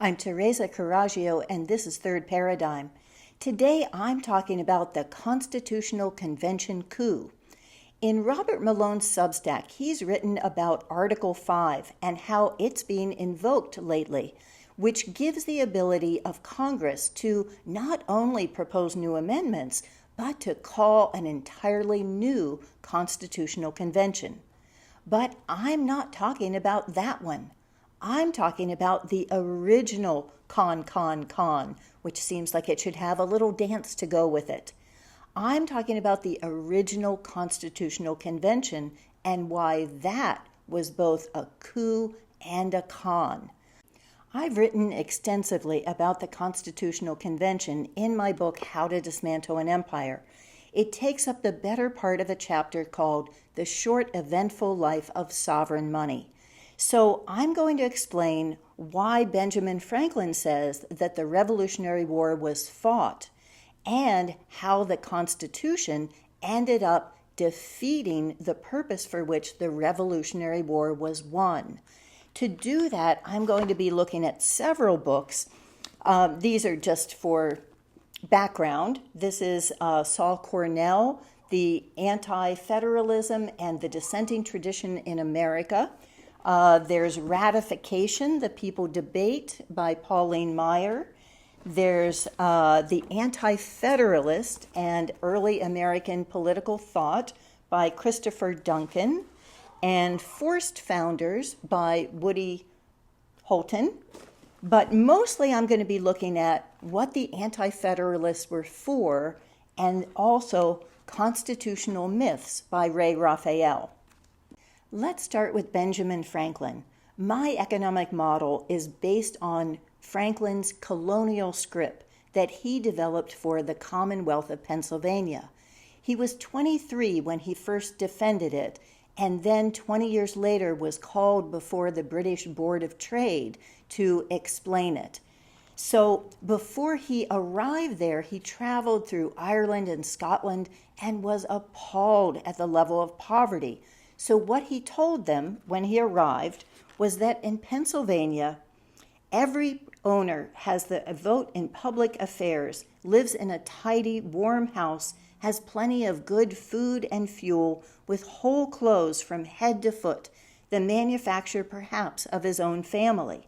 I'm Teresa Coraggio, and this is Third Paradigm. Today I'm talking about the Constitutional Convention coup. In Robert Malone's Substack, he's written about Article 5 and how it's being invoked lately, which gives the ability of Congress to not only propose new amendments, but to call an entirely new constitutional convention. But I'm not talking about that one. I'm talking about the original con, which seems like it should have a little dance to go with it. I'm talking about the original Constitutional Convention and why that was both a coup and a con. I've written extensively about the Constitutional Convention in my book, How to Dismantle an Empire. It takes up the better part of a chapter called The Short Eventful Life of Sovereign Money. So I'm going to explain why Benjamin Franklin says that the Revolutionary War was fought and how the Constitution ended up defeating the purpose for which the Revolutionary War was won. To do that, I'm going to be looking at several books. These are just for background. This is Saul Cornell, The Anti-Federalism and the Dissenting Tradition in America. There's Ratification, The People Debate by Pauline Maier. There's The Anti-Federalist and Early American Political Thought by Christopher Duncan. And Forced Founders by Woody Holton. But mostly I'm going to be looking at what the Anti-Federalists were for and also Constitutional Myths by Ray Raphael. Let's start with Benjamin Franklin. My economic model is based on Franklin's colonial script that he developed for the Commonwealth of Pennsylvania. He was 23 when he first defended it, and then 20 years later was called before the British Board of Trade to explain it. So before he arrived there, he traveled through Ireland and Scotland and was appalled at the level of poverty. So what he told them when he arrived was that in Pennsylvania, every owner has the vote in public affairs, lives in a tidy, warm house, has plenty of good food and fuel, with whole clothes from head to foot, the manufacture perhaps of his own family.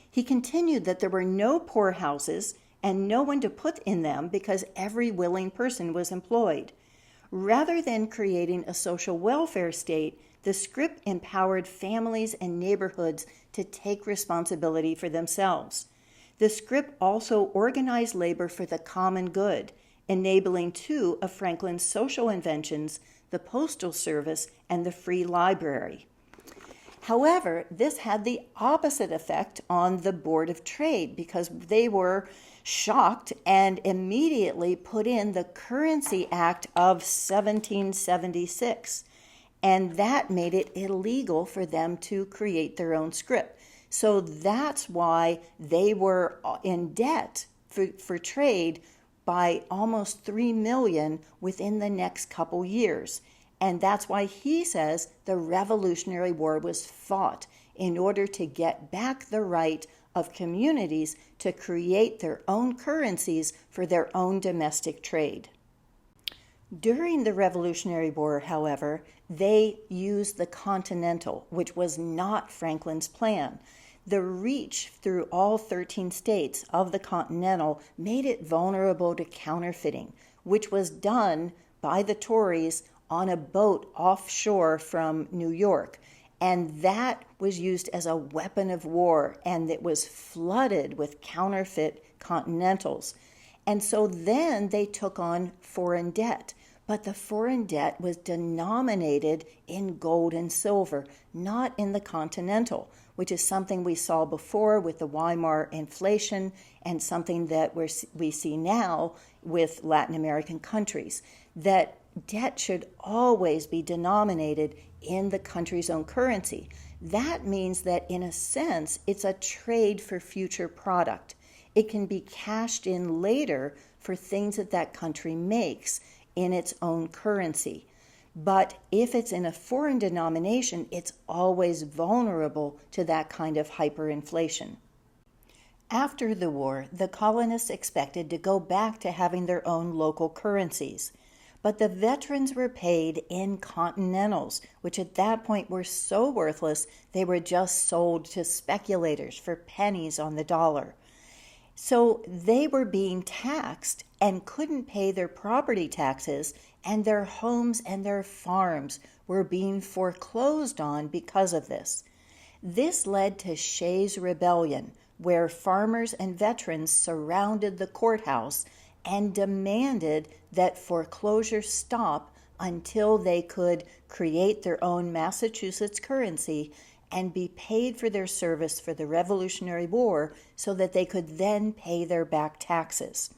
He continued that there were no poorhouses and no one to put in them because every willing person was employed. Rather than creating a social welfare state, the script empowered families and neighborhoods to take responsibility for themselves. The script also organized labor for the common good, enabling two of Franklin's social inventions, the postal service and the free library. However, this had the opposite effect on the Board of Trade because they were shocked and immediately put in the Currency Act of 1776. And that made it illegal for them to create their own script. So that's why they were in debt for trade by almost $3 million within the next couple years. And that's why he says the Revolutionary War was fought in order to get back the right of communities to create their own currencies for their own domestic trade. During the Revolutionary War, however, they used the Continental, which was not Franklin's plan. The reach through all 13 states of the Continental made it vulnerable to counterfeiting, which was done by the Tories on a boat offshore from New York. And that was used as a weapon of war, and it was flooded with counterfeit Continentals. And so then they took on foreign debt. But the foreign debt was denominated in gold and silver, not in the Continental, which is something we saw before with the Weimar inflation and something that we see now with Latin American countries, that debt should always be denominated in the country's own currency. That means that, in a sense, it's a trade for future product. It can be cashed in later for things that that country makes in its own currency. But if it's in a foreign denomination, it's always vulnerable to that kind of hyperinflation. After the war, the colonists expected to go back to having their own local currencies. But the veterans were paid in continentals, which at that point were so worthless they were just sold to speculators for pennies on the dollar. So they were being taxed and couldn't pay their property taxes, and their homes and their farms were being foreclosed on because of this. This led to Sheas Rebellion, where farmers and veterans surrounded the courthouse and demanded that foreclosure stop until they could create their own Massachusetts currency and be paid for their service for the Revolutionary War so that they could then pay their back taxes.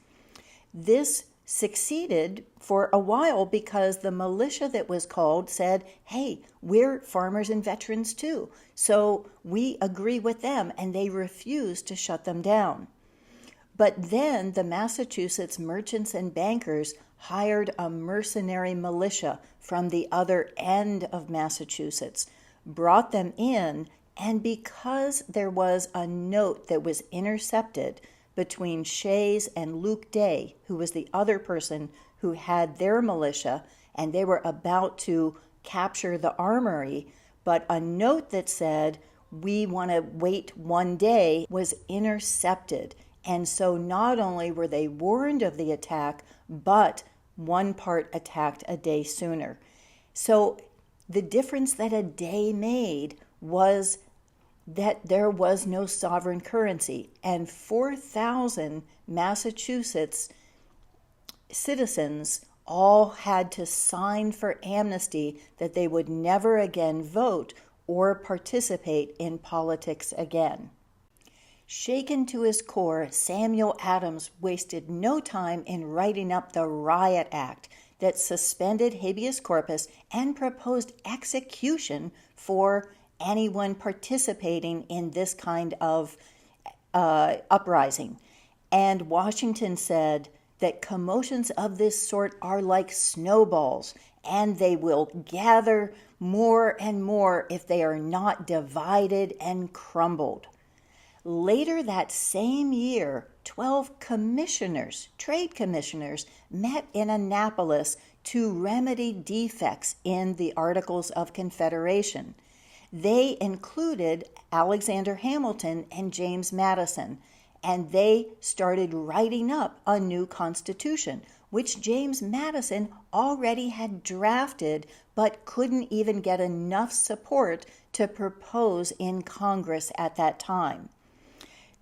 This succeeded for a while because the militia that was called said, hey, we're farmers and veterans too, so we agree with them, and they refused to shut them down. But then the Massachusetts merchants and bankers hired a mercenary militia from the other end of Massachusetts, brought them in, and because there was a note that was intercepted between Sheas and Luke Day, who was the other person who had their militia, and they were about to capture the armory, but a note that said, we want to wait one day, was intercepted. And so not only were they warned of the attack, but one part attacked a day sooner. So the difference that a day made was that there was no sovereign currency, and 4,000 Massachusetts citizens all had to sign for amnesty that they would never again vote or participate in politics again. Shaken to his core, Samuel Adams wasted no time in writing up the Riot Act that suspended habeas corpus and proposed execution for anyone participating in this kind of uprising. And Washington said that commotions of this sort are like snowballs, and they will gather more and more if they are not divided and crumbled. Later that same year, 12 commissioners, trade commissioners, met in Annapolis to remedy defects in the Articles of Confederation. They included Alexander Hamilton and James Madison, and they started writing up a new constitution, which James Madison already had drafted but couldn't even get enough support to propose in Congress at that time.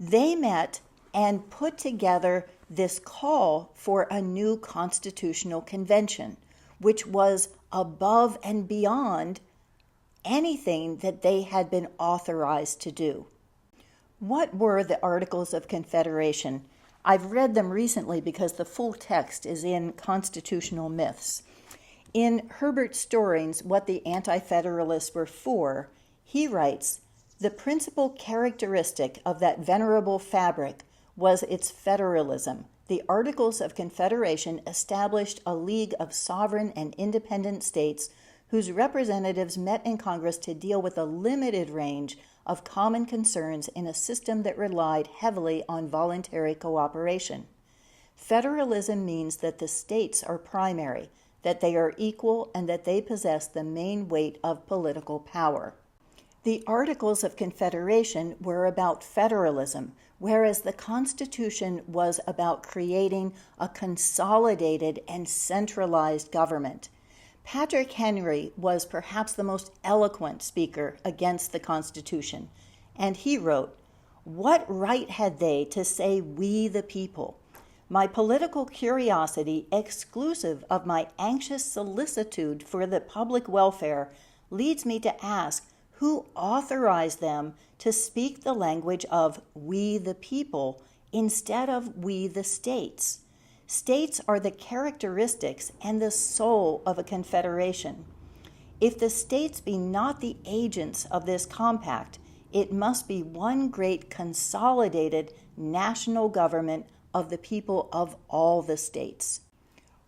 They met and put together this call for a new constitutional convention, which was above and beyond anything that they had been authorized to do. What were the Articles of Confederation? I've read them recently because the full text is in Constitutional Myths. In Herbert Storing's What the Anti-Federalists Were For, he writes, the principal characteristic of that venerable fabric was its federalism. The Articles of Confederation established a league of sovereign and independent states whose representatives met in Congress to deal with a limited range of common concerns in a system that relied heavily on voluntary cooperation. Federalism means that the states are primary, that they are equal, and that they possess the main weight of political power. The Articles of Confederation were about federalism, whereas the Constitution was about creating a consolidated and centralized government. Patrick Henry was perhaps the most eloquent speaker against the Constitution, and he wrote, "What right had they to say we the people? My political curiosity, exclusive of my anxious solicitude for the public welfare, leads me to ask who authorized them to speak the language of we the people instead of we the states. States are the characteristics and the soul of a confederation. If the states be not the agents of this compact, it must be one great consolidated national government of the people of all the states."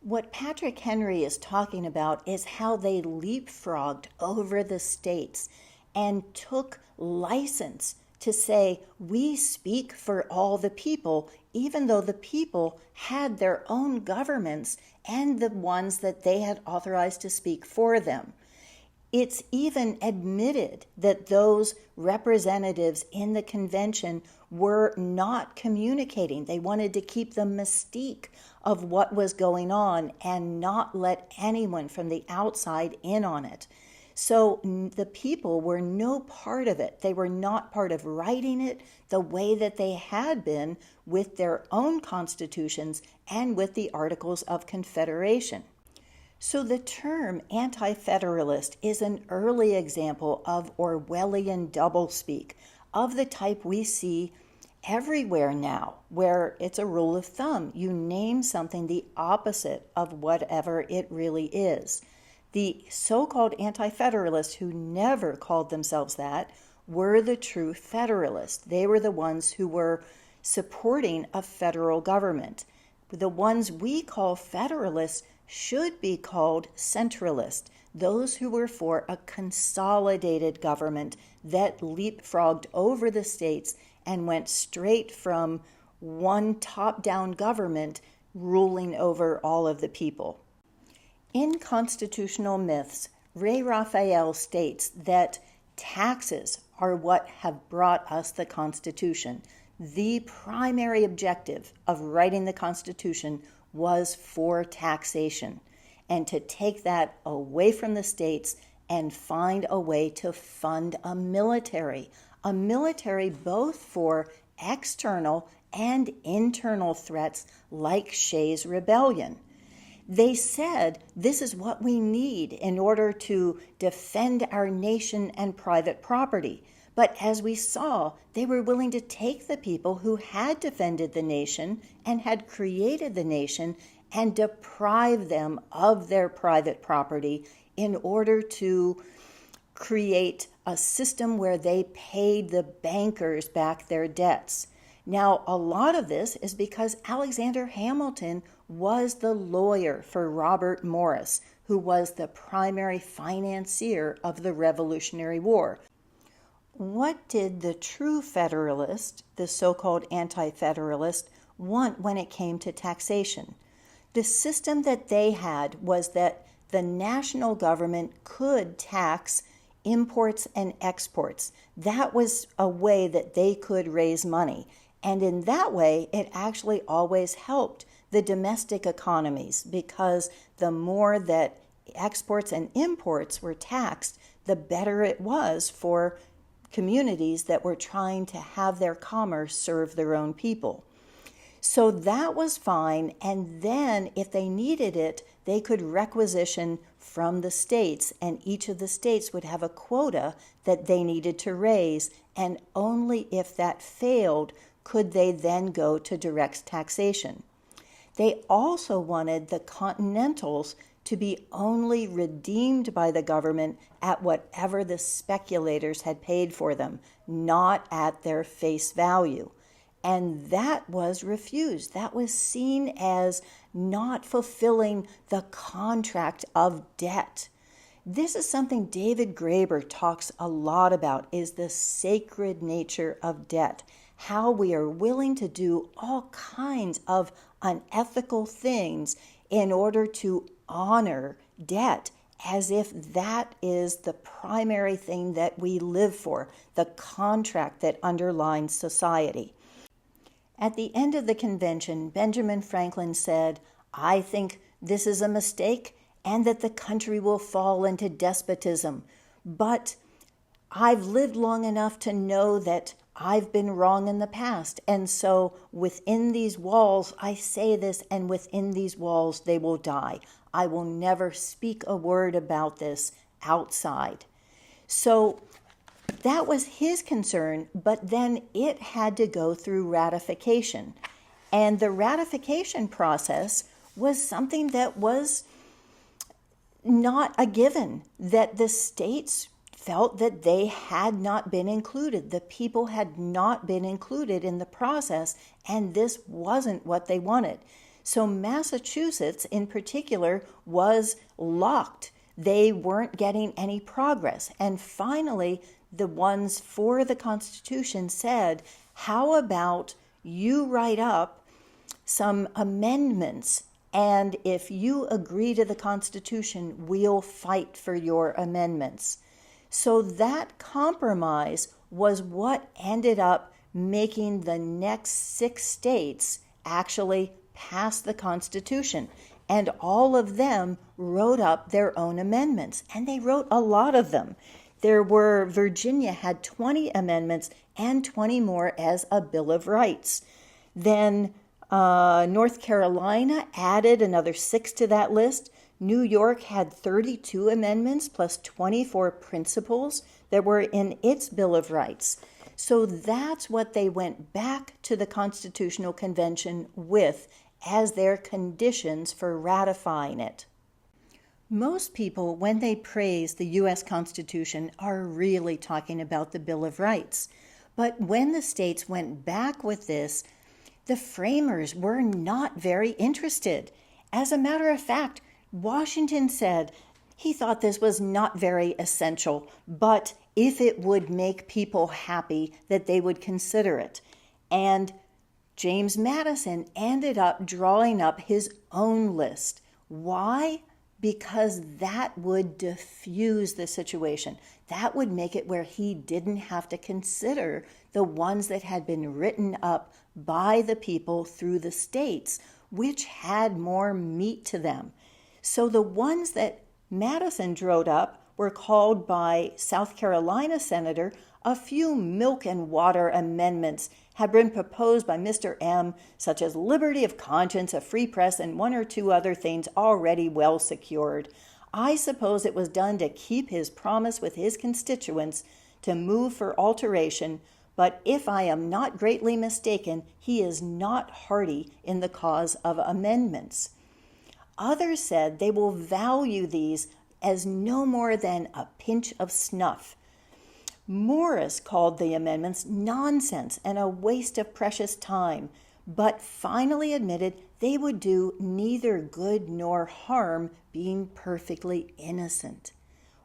What Patrick Henry is talking about is how they leapfrogged over the states and took license to say, we speak for all the people, even though the people had their own governments and the ones that they had authorized to speak for them. It's even admitted that those representatives in the convention were not communicating. They wanted to keep the mystique of what was going on and not let anyone from the outside in on it. So the people were no part of it. They were not part of writing it the way that they had been with their own constitutions and with the Articles of Confederation. So the term anti-Federalist is an early example of Orwellian doublespeak, of the type we see everywhere now, where it's a rule of thumb. You name something the opposite of whatever it really is. The so-called anti-Federalists, who never called themselves that, were the true Federalists. They were the ones who were supporting a federal government. The ones we call Federalists should be called centralists, those who were for a consolidated government that leapfrogged over the states and went straight from one top-down government ruling over all of the people. In Constitutional Myths, Ray Raphael states that taxes are what have brought us the Constitution. The primary objective of writing the Constitution was for taxation, and to take that away from the states and find a way to fund a military both for external and internal threats like Sheas Rebellion. They said this is what we need in order to defend our nation and private property. But as we saw, they were willing to take the people who had defended the nation and had created the nation and deprive them of their private property in order to create a system where they paid the bankers back their debts. Now, a lot of this is because Alexander Hamilton was the lawyer for Robert Morris, who was the primary financier of the Revolutionary War. What did the true Federalist, the so-called anti-Federalist, want when it came to taxation? The system that they had was that the national government could tax imports and exports. That was a way that they could raise money. And in that way, it actually always helped the domestic economies, because the more that exports and imports were taxed, the better it was for communities that were trying to have their commerce serve their own people. So that was fine, and then if they needed it, they could requisition from the states, and each of the states would have a quota that they needed to raise, and only if that failed could they then go to direct taxation. They also wanted the continentals to be only redeemed by the government at whatever the speculators had paid for them, not at their face value. And that was refused. That was seen as not fulfilling the contract of debt. This is something David Graeber talks a lot about, is the sacred nature of debt. How we are willing to do all kinds of unethical things in order to honor debt, as if that is the primary thing that we live for, the contract that underlines society. At the end of the convention, Benjamin Franklin said, "I think this is a mistake and that the country will fall into despotism. But I've lived long enough to know that I've been wrong in the past. And so within these walls, I say this, and within these walls, they will die. I will never speak a word about this outside." So that was his concern, but then it had to go through ratification. And the ratification process was something that was not a given, that the states felt that they had not been included. The people had not been included in the process, and this wasn't what they wanted. So Massachusetts, in particular, was locked. They weren't getting any progress. And finally, the ones for the Constitution said, how about you write up some amendments, and if you agree to the Constitution, we'll fight for your amendments. So that compromise was what ended up making the next 6 states actually pass the Constitution. And all of them wrote up their own amendments, and they wrote a lot of them. Virginia had 20 amendments and 20 more as a Bill of Rights. Then North Carolina added another 6 to that list. New York had 32 amendments plus 24 principles that were in its Bill of Rights. So that's what they went back to the Constitutional Convention with as their conditions for ratifying it. Most people, when they praise the U.S. Constitution, are really talking about the Bill of Rights. But when the states went back with this, the framers were not very interested. As a matter of fact, Washington said he thought this was not very essential, but if it would make people happy, that they would consider it. And James Madison ended up drawing up his own list. Why? Because that would diffuse the situation. That would make it where he didn't have to consider the ones that had been written up by the people through the states, which had more meat to them. So the ones that Madison drew up were called by South Carolina Senator a few milk and water amendments had been proposed by Mr. M, such as liberty of conscience, a free press, and 1 or 2 other things already well secured. I suppose it was done to keep his promise with his constituents to move for alteration, but if I am not greatly mistaken, he is not hearty in the cause of amendments. Others said they will value these as no more than a pinch of snuff. Morris called the amendments nonsense and a waste of precious time, but finally admitted they would do neither good nor harm, being perfectly innocent.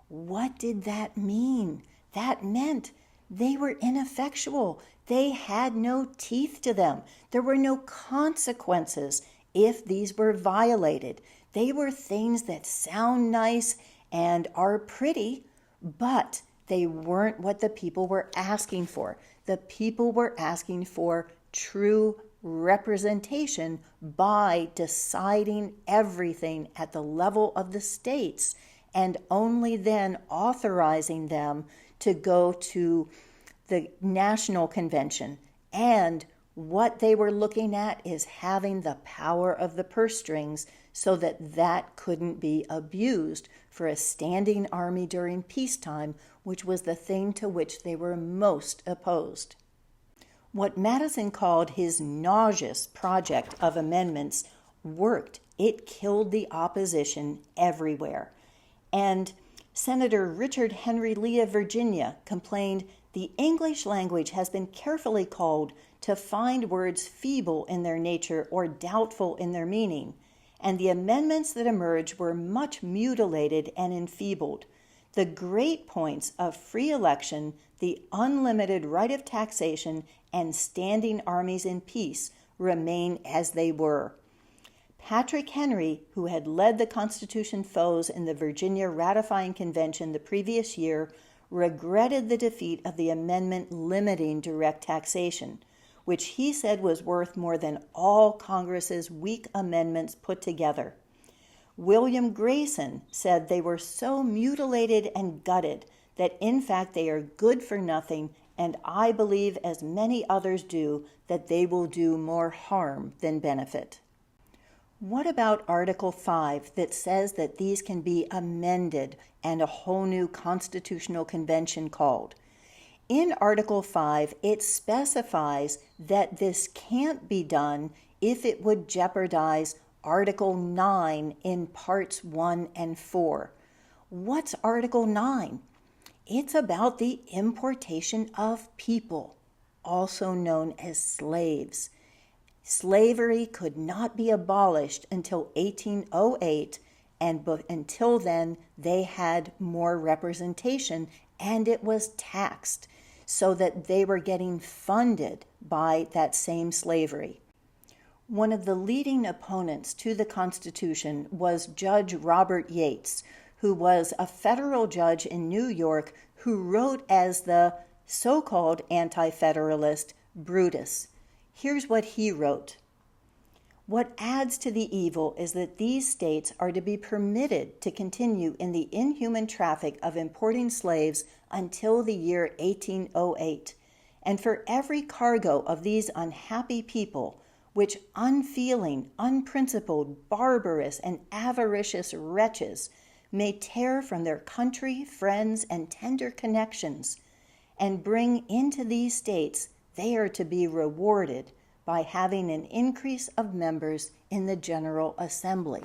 What did that mean? That meant they were ineffectual. They had no teeth to them. There were no consequences if these were violated. They were things that sound nice and are pretty, but they weren't what the people were asking for. The people were asking for true representation by deciding everything at the level of the states and only then authorizing them to go to the National Convention. And what they were looking at is having the power of the purse strings so that that couldn't be abused for a standing army during peacetime, which was the thing to which they were most opposed. What Madison called his nauseous project of amendments worked. It killed the opposition everywhere. And Senator Richard Henry Lee of Virginia complained, "The English language has been carefully culled to find words feeble in their nature or doubtful in their meaning, and the amendments that emerged were much mutilated and enfeebled. The great points of free election, the unlimited right of taxation, and standing armies in peace remain as they were." Patrick Henry, who had led the Constitution foes in the Virginia ratifying convention the previous year, regretted the defeat of the amendment limiting direct taxation, which he said was worth more than all Congress's weak amendments put together. William Grayson said they were so mutilated and gutted that in fact they are good for nothing, and I believe, as many others do, that they will do more harm than benefit. What about Article 5 that says that these can be amended and a whole new constitutional convention called? In Article 5, it specifies that this can't be done if it would jeopardize Article 9 in Parts 1 and 4. What's Article 9? It's about the importation of people, also known as slaves. Slavery could not be abolished until 1808, and until then they had more representation and it was taxed so that they were getting funded by that same slavery. One of the leading opponents to the Constitution was Judge Robert Yates, who was a federal judge in New York who wrote as the so-called anti-Federalist Brutus. Here's what he wrote. What adds to the evil is that these states are to be permitted to continue in the inhuman traffic of importing slaves until the year 1808, and for every cargo of these unhappy people, which unfeeling, unprincipled, barbarous, and avaricious wretches may tear from their country, friends, and tender connections, and bring into these states, they are to be rewarded by having an increase of members in the General Assembly.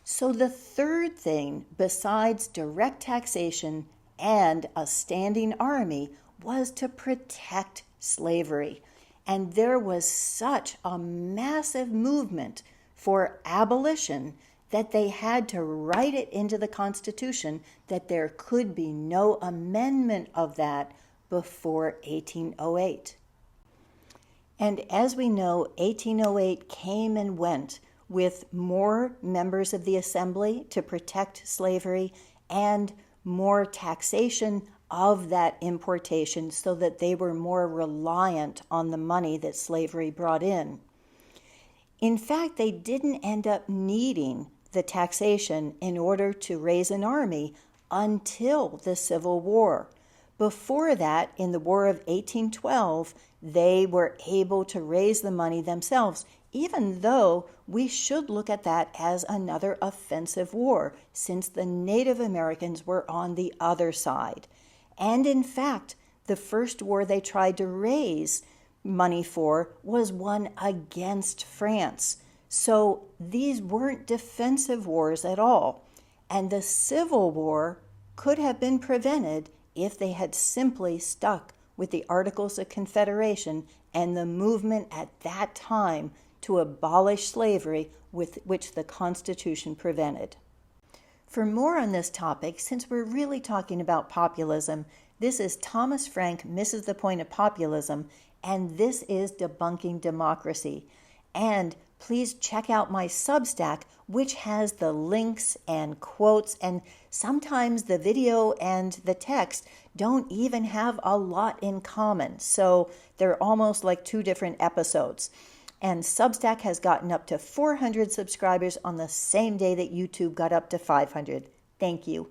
So the third thing, besides direct taxation and a standing army, was to protect slavery. And there was such a massive movement for abolition that they had to write it into the Constitution that there could be no amendment of that before 1808. And as we know, 1808 came and went with more members of the Assembly to protect slavery and more taxation of that importation so that they were more reliant on the money that slavery brought in. In fact, they didn't end up needing the taxation in order to raise an army until the Civil War. Before that, in the War of 1812, they were able to raise the money themselves, even though we should look at that as another offensive war, since the Native Americans were on the other side. And in fact, the first war they tried to raise money for was one against France. So these weren't defensive wars at all. And the Civil War could have been prevented if they had simply stuck with the Articles of Confederation and the movement at that time to abolish slavery, with which the Constitution prevented. For more on this topic, since we're really talking about populism, this is Thomas Frank Misses the Point of Populism, and this is Debunking Democracy. And please check out my Substack, which has the links and quotes, and sometimes the video and the text don't even have a lot in common. So they're almost like two different episodes. And Substack has gotten up to 400 subscribers on the same day that YouTube got up to 500. Thank you.